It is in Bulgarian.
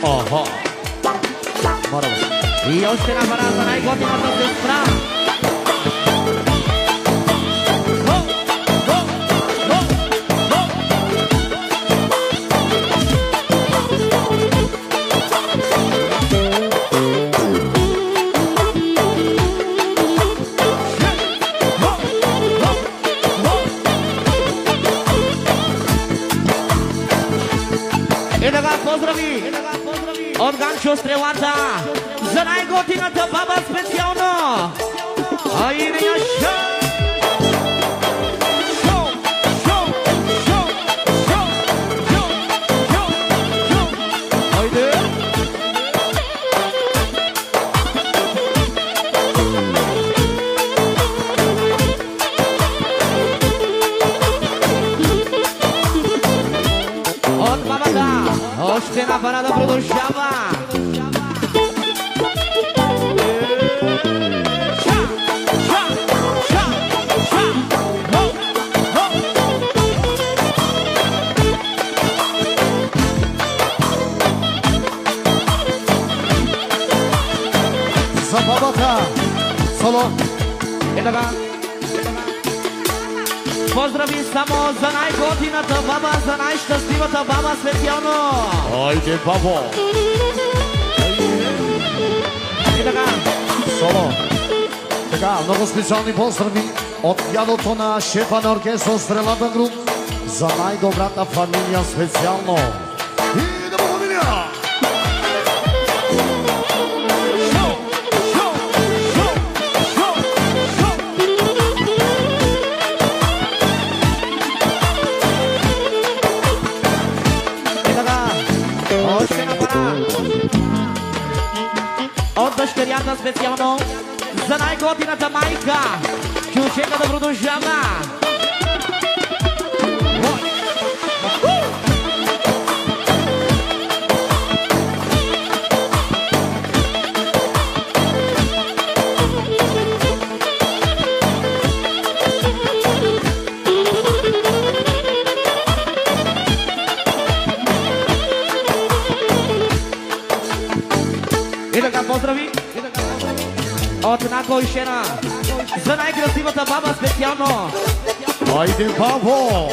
Охо. Морало. И още една пара за най-готината сестра. Поздрави от Ганчо Стрелата за най-готината баба специално. А и нея Айде! От бабата още една парада продължава. За бабата. Салон. Е така. Поздрави само за най-готината баба, за най-щастливата баба специално. Айде, бабо. И така. Соло. Така, много специални поздрави от ядото на шефа на оркестър Стрелата груп за най-добрата фамилия специално. И да благодаря! От дъщерята специално за най-готината майка. Чучека да продължава. И така поздрави от Нако и Шена за най-красивата баба специално. Айде, бабо!